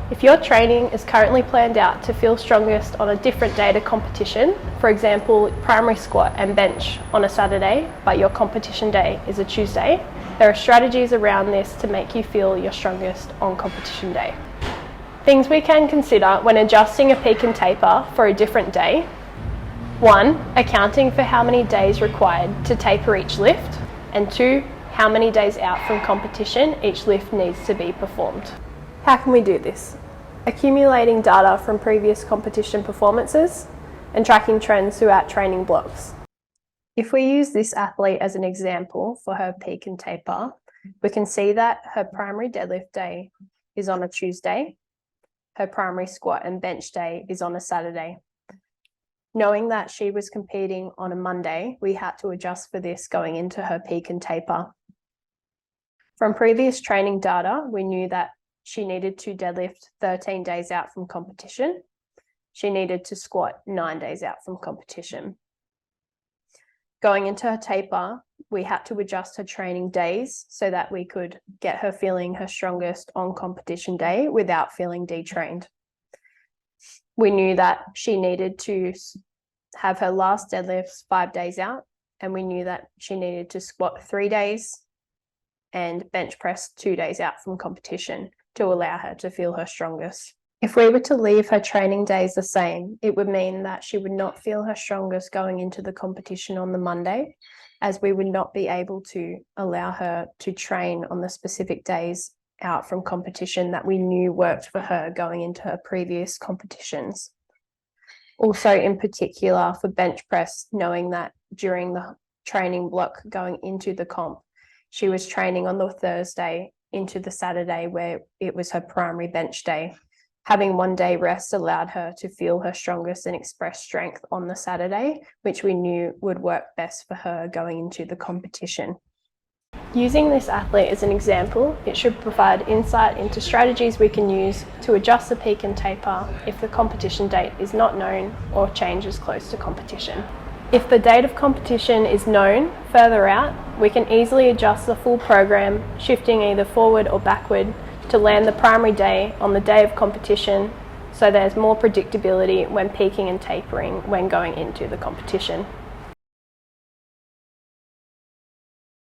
If your training is currently planned out to feel strongest on a different day to competition, for example, primary squat and bench on a Saturday, but your competition day is a Tuesday, there are strategies around this to make you feel your strongest on competition day. Things we can consider when adjusting a peak and taper for a different day. 1. Accounting for how many days required to taper each lift, and 2. How many days out from competition each lift needs to be performed. How can we do this? Accumulating data from previous competition performances and tracking trends throughout training blocks. If we use this athlete as an example for her peak and taper, we can see that her primary deadlift day is on a Tuesday, her primary squat and bench day is on a Saturday. Knowing that she was competing on a Monday, we had to adjust for this going into her peak and taper. From previous training data, we knew that she needed to deadlift 13 days out from competition. She needed to squat 9 days out from competition. Going into her taper, we had to adjust her training days so that we could get her feeling her strongest on competition day without feeling detrained. We knew that she needed to have her last deadlifts 5 days out, and we knew that she needed to squat 3 days and bench press 2 days out from competition to allow her to feel her strongest. If we were to leave her training days the same, it would mean that she would not feel her strongest going into the competition on the Monday, as we would not be able to allow her to train on the specific days out from competition that we knew worked for her going into her previous competitions. Also, in particular for bench press, knowing that during the training block going into the comp, she was training on the Thursday into the Saturday where it was her primary bench day. Having 1 day rest allowed her to feel her strongest and express strength on the Saturday, which we knew would work best for her going into the competition. Using this athlete as an example, it should provide insight into strategies we can use to adjust the peak and taper if the competition date is not known or changes close to competition. If the date of competition is known further out, we can easily adjust the full program, shifting either forward or backward to land the primary day on the day of competition, so there's more predictability when peaking and tapering when going into the competition.